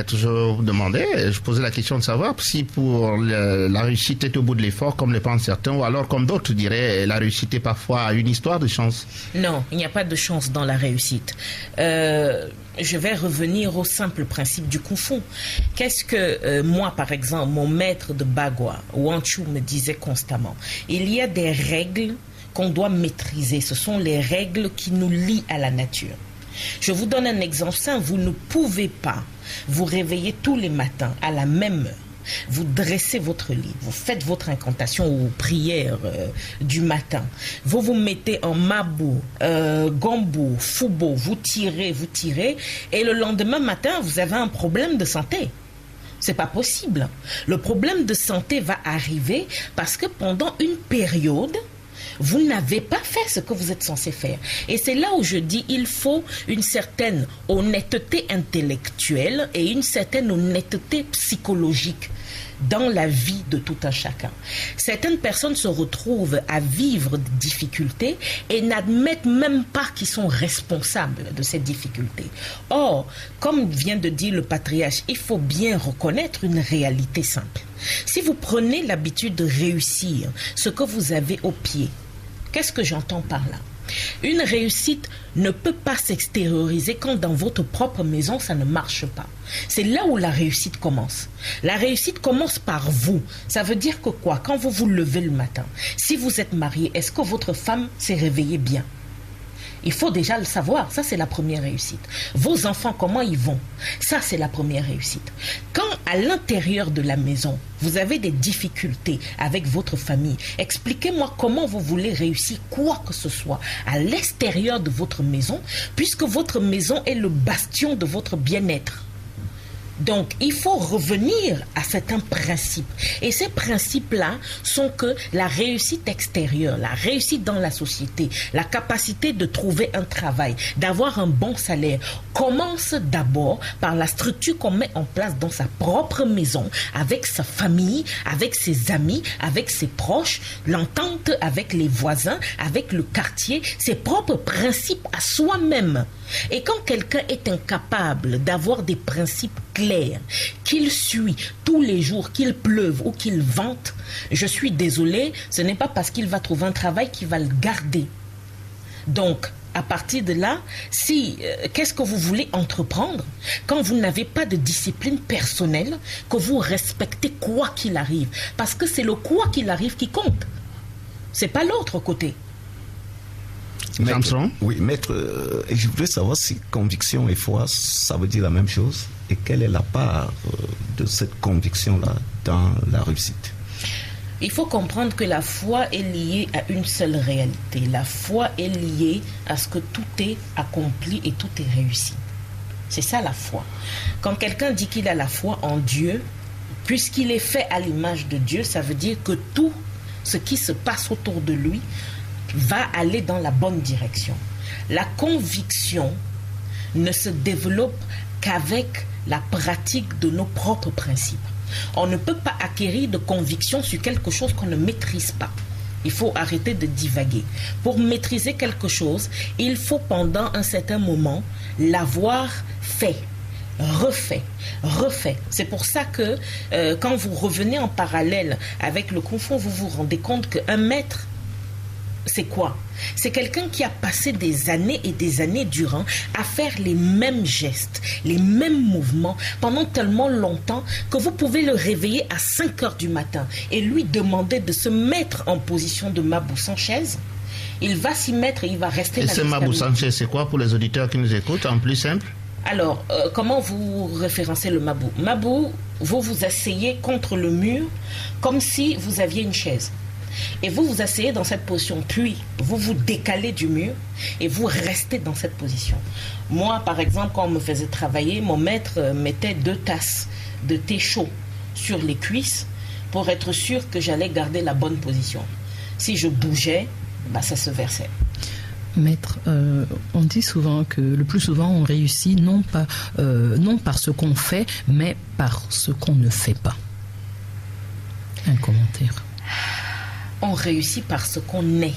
maître, je posais la question de savoir si pour la réussite est au bout de l'effort, comme le pensent certains, ou alors comme d'autres diraient, la réussite est parfois une histoire de chance. Non, il n'y a pas de chance dans la réussite. Je vais revenir au simple principe du Kung Fu. Qu'est-ce que moi, par exemple, mon maître de Bagua, Wang Chu, me disait constamment? Il y a des règles qu'on doit maîtriser. Ce sont les règles qui nous lient à la nature. Je vous donne un exemple simple. Vous ne pouvez pas vous réveiller tous les matins à la même heure. Vous dressez votre lit, vous faites votre incantation ou prière du matin. Vous vous mettez en mabou, gombo, fubo, vous tirez, et le lendemain matin, vous avez un problème de santé. C'est pas possible. Le problème de santé va arriver parce que pendant une période, vous n'avez pas fait ce que vous êtes censé faire. Et c'est là où je dis il faut une certaine honnêteté intellectuelle et une certaine honnêteté psychologique dans la vie de tout un chacun. Certaines personnes se retrouvent à vivre des difficultés et n'admettent même pas qu'ils sont responsables de ces difficultés. Or, comme vient de dire le patriarche, il faut bien reconnaître une réalité simple. Si vous prenez l'habitude de réussir ce que vous avez au pied, qu'est-ce que j'entends par là? Une réussite ne peut pas s'extérioriser quand dans votre propre maison, ça ne marche pas. C'est là où la réussite commence. La réussite commence par vous. Ça veut dire que quoi? Quand vous vous levez le matin, si vous êtes marié, est-ce que votre femme s'est réveillée bien? Il faut déjà le savoir, ça c'est la première réussite. Vos enfants, comment ils vont? Ça c'est la première réussite. Quand à l'intérieur de la maison, vous avez des difficultés avec votre famille, expliquez-moi comment vous voulez réussir quoi que ce soit à l'extérieur de votre maison, puisque votre maison est le bastion de votre bien-être. Donc, il faut revenir à certains principes. Et ces principes-là sont que la réussite extérieure, la réussite dans la société, la capacité de trouver un travail, d'avoir un bon salaire, commence d'abord par la structure qu'on met en place dans sa propre maison, avec sa famille, avec ses amis, avec ses proches, l'entente avec les voisins, avec le quartier, ses propres principes à soi-même. Et quand quelqu'un est incapable d'avoir des principes clairs, qu'il suit tous les jours, qu'il pleuve ou qu'il vente, je suis désolée, ce n'est pas parce qu'il va trouver un travail qu'il va le garder. Donc, à partir de là, qu'est-ce que vous voulez entreprendre quand vous n'avez pas de discipline personnelle, que vous respectez quoi qu'il arrive? Parce que c'est le quoi qu'il arrive qui compte. C'est pas l'autre côté. Maître, oui, maître, je voudrais savoir si conviction et foi, ça veut dire la même chose, et quelle est la part de cette conviction-là dans la réussite? Il faut comprendre que la foi est liée à une seule réalité. La foi est liée à ce que tout est accompli et tout est réussi. C'est ça la foi. Quand quelqu'un dit qu'il a la foi en Dieu, puisqu'il est fait à l'image de Dieu, ça veut dire que tout ce qui se passe autour de lui va aller dans la bonne direction. La conviction ne se développe qu'avec la pratique de nos propres principes. On ne peut pas acquérir de conviction sur quelque chose qu'on ne maîtrise pas. Il faut arrêter de divaguer. Pour maîtriser quelque chose, il faut pendant un certain moment l'avoir fait, refait. C'est pour ça que quand vous revenez en parallèle avec le Kung Fu, vous vous rendez compte qu'un maître, c'est quoi? C'est quelqu'un qui a passé des années et des années durant à faire les mêmes gestes, les mêmes mouvements pendant tellement longtemps que vous pouvez le réveiller à 5 heures du matin et lui demander de se mettre en position de mabou sans chaise. Il va s'y mettre et il va rester là. Et ce mabou sans chaise, c'est quoi pour les auditeurs qui nous écoutent en plus simple? Alors, comment vous référencez le mabou? Mabou, vous vous asseyez contre le mur comme si vous aviez une chaise. Et vous vous asseyez dans cette position, puis vous vous décalez du mur et vous restez dans cette position. Moi, par exemple, quand on me faisait travailler, mon maître mettait 2 tasses de thé chaud sur les cuisses pour être sûr que j'allais garder la bonne position. Si je bougeais, ça se versait. Maître, on dit souvent que le plus souvent on réussit non par ce qu'on fait, mais par ce qu'on ne fait pas. Un commentaire. On réussit par ce qu'on est.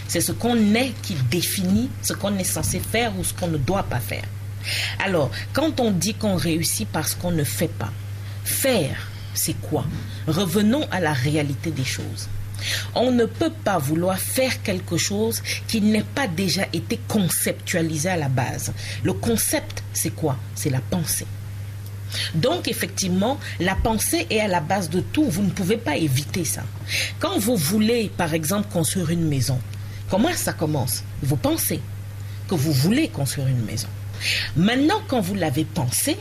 C'est ce qu'on est qui définit ce qu'on est censé faire ou ce qu'on ne doit pas faire. Alors, quand on dit qu'on réussit parce qu'on ne fait pas, faire, c'est quoi? Revenons à la réalité des choses. On ne peut pas vouloir faire quelque chose qui n'ait pas déjà été conceptualisé à la base. Le concept, c'est quoi? C'est la pensée. Donc, effectivement, la pensée est à la base de tout. Vous ne pouvez pas éviter ça. Quand vous voulez, par exemple, construire une maison, comment ça commence? Vous pensez que vous voulez construire une maison. Maintenant, quand vous l'avez pensé,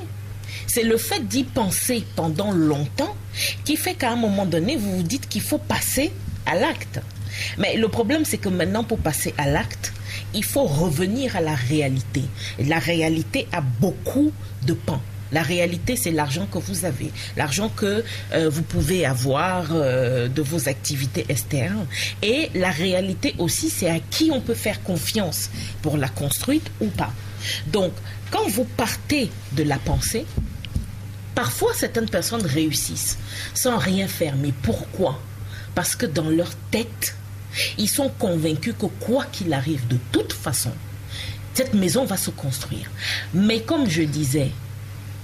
c'est le fait d'y penser pendant longtemps qui fait qu'à un moment donné, vous vous dites qu'il faut passer à l'acte. Mais le problème, c'est que maintenant, pour passer à l'acte, il faut revenir à la réalité. Et la réalité a beaucoup de pans. La réalité, c'est l'argent que vous avez, l'argent que vous pouvez avoir de vos activités externes. Et la réalité aussi, c'est à qui on peut faire confiance pour la construire ou pas. Donc, quand vous partez de la pensée, parfois certaines personnes réussissent sans rien faire. Mais pourquoi? Parce que dans leur tête, ils sont convaincus que quoi qu'il arrive, de toute façon, cette maison va se construire. Mais comme je disais,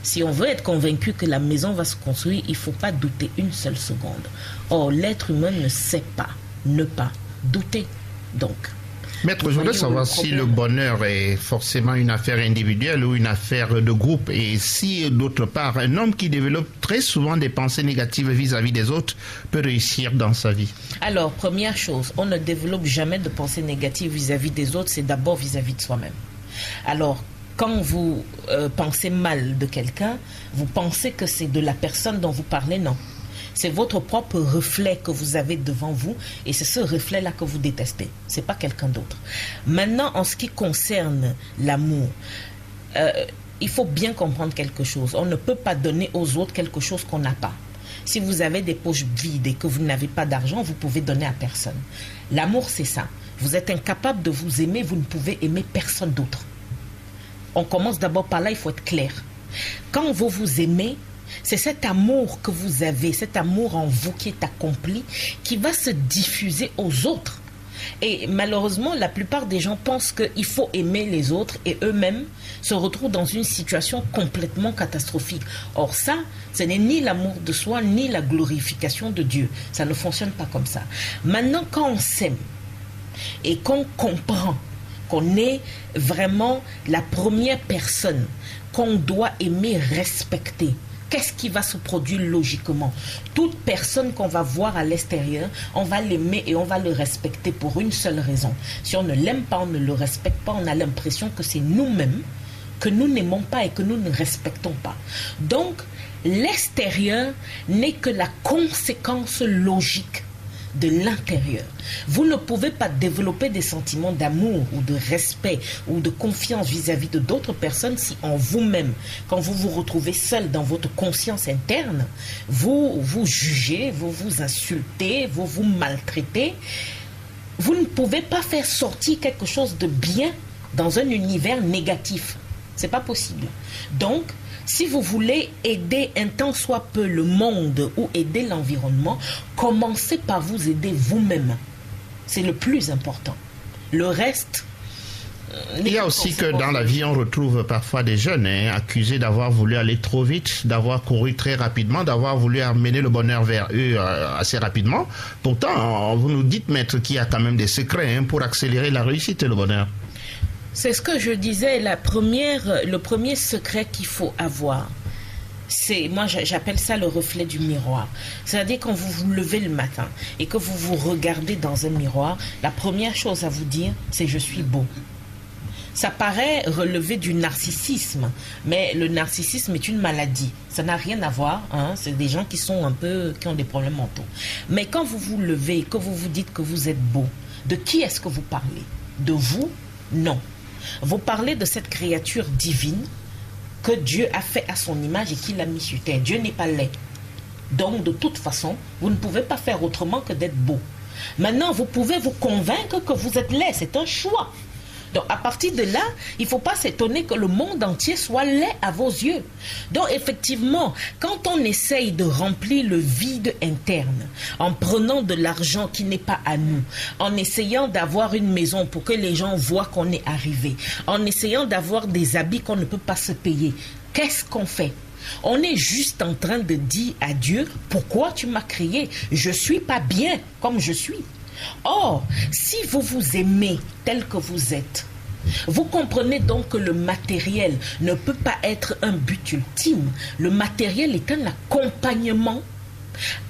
si on veut être convaincu que la maison va se construire, il ne faut pas douter une seule seconde. Or, l'être humain ne sait pas ne pas douter. Donc, Maître, je voudrais savoir si le bonheur est forcément une affaire individuelle ou une affaire de groupe. Et si, d'autre part, un homme qui développe très souvent des pensées négatives vis-à-vis des autres peut réussir dans sa vie. Alors, première chose, on ne développe jamais de pensées négatives vis-à-vis des autres, c'est d'abord vis-à-vis de soi-même. Alors, quand vous pensez mal de quelqu'un, vous pensez que c'est de la personne dont vous parlez, non. C'est votre propre reflet que vous avez devant vous et c'est ce reflet-là que vous détestez. Ce n'est pas quelqu'un d'autre. Maintenant, en ce qui concerne l'amour, il faut bien comprendre quelque chose. On ne peut pas donner aux autres quelque chose qu'on n'a pas. Si vous avez des poches vides et que vous n'avez pas d'argent, vous pouvez donner à personne. L'amour, c'est ça. Vous êtes incapable de vous aimer, vous ne pouvez aimer personne d'autre. On commence d'abord par là, il faut être clair. Quand vous vous aimez, c'est cet amour que vous avez, cet amour en vous qui est accompli, qui va se diffuser aux autres. Et malheureusement, la plupart des gens pensent qu'il faut aimer les autres et eux-mêmes se retrouvent dans une situation complètement catastrophique. Or ça, ce n'est ni l'amour de soi, ni la glorification de Dieu. Ça ne fonctionne pas comme ça. Maintenant, quand on s'aime et qu'on comprend qu'on est vraiment la première personne qu'on doit aimer, respecter, qu'est-ce qui va se produire logiquement? Toute personne qu'on va voir à l'extérieur, on va l'aimer et on va le respecter pour une seule raison. Si on ne l'aime pas, on ne le respecte pas, on a l'impression que c'est nous-mêmes que nous n'aimons pas et que nous ne respectons pas. Donc, l'extérieur n'est que la conséquence logique de l'intérieur. Vous ne pouvez pas développer des sentiments d'amour ou de respect ou de confiance vis-à-vis de d'autres personnes si en vous-même, quand vous vous retrouvez seul dans votre conscience interne, vous vous jugez, vous vous insultez, vous vous maltraitez. Vous ne pouvez pas faire sortir quelque chose de bien dans un univers négatif. C'est pas possible. Donc, si vous voulez aider un tant soit peu le monde ou aider l'environnement, commencez par vous aider vous-même. C'est le plus important. Le reste... Il y a aussi que dans la vie, on retrouve parfois des jeunes accusés d'avoir voulu aller trop vite, d'avoir couru très rapidement, d'avoir voulu amener le bonheur vers eux assez rapidement. Pourtant, vous nous dites, maître, qu'il y a quand même des secrets pour accélérer la réussite et le bonheur. C'est ce que je disais, le premier secret qu'il faut avoir, c'est, moi j'appelle ça le reflet du miroir. C'est-à-dire quand vous vous levez le matin et que vous vous regardez dans un miroir, la première chose à vous dire, c'est « je suis beau ». Ça paraît relever du narcissisme, mais le narcissisme est une maladie. Ça n'a rien à voir, c'est des gens qui ont des problèmes mentaux. Mais quand vous vous levez et que vous vous dites que vous êtes beau, de qui est-ce que vous parlez? De vous? Non. Vous parlez de cette créature divine que Dieu a fait à son image et qu'il a mis sur terre. Dieu n'est pas laid. Donc, de toute façon, vous ne pouvez pas faire autrement que d'être beau. Maintenant, vous pouvez vous convaincre que vous êtes laid. C'est un choix. Donc à partir de là, il ne faut pas s'étonner que le monde entier soit laid à vos yeux. Donc effectivement, quand on essaye de remplir le vide interne, en prenant de l'argent qui n'est pas à nous, en essayant d'avoir une maison pour que les gens voient qu'on est arrivé, en essayant d'avoir des habits qu'on ne peut pas se payer, qu'est-ce qu'on fait? On est juste en train de dire à Dieu, pourquoi tu m'as créé? Je ne suis pas bien comme je suis. Or, si vous vous aimez tel que vous êtes, vous comprenez donc que le matériel ne peut pas être un but ultime. Le matériel est un accompagnement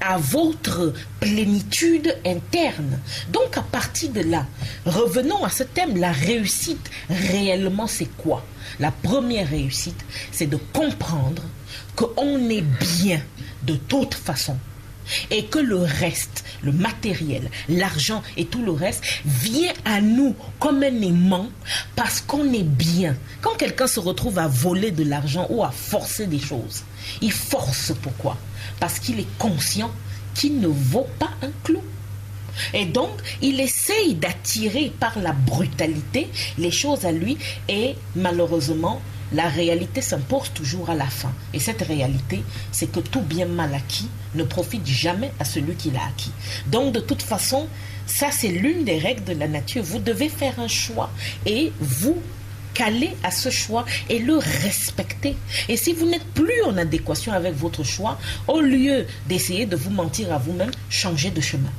à votre plénitude interne. Donc à partir de là, revenons à ce thème, la réussite, réellement c'est quoi? La première réussite, c'est de comprendre qu'on est bien de toute façon et que le reste, le matériel, l'argent et tout le reste vient à nous comme un aimant parce qu'on est bien. Quand quelqu'un se retrouve à voler de l'argent ou à forcer des choses, il force pourquoi? Parce qu'il est conscient qu'il ne vaut pas un clou. Et donc, il essaye d'attirer par la brutalité les choses à lui et malheureusement, la réalité s'impose toujours à la fin. Et cette réalité, c'est que tout bien mal acquis ne profite jamais à celui qui l'a acquis. Donc, de toute façon, ça, c'est l'une des règles de la nature. Vous devez faire un choix et vous caler à ce choix et le respecter. Et si vous n'êtes plus en adéquation avec votre choix, au lieu d'essayer de vous mentir à vous-même, changez de chemin.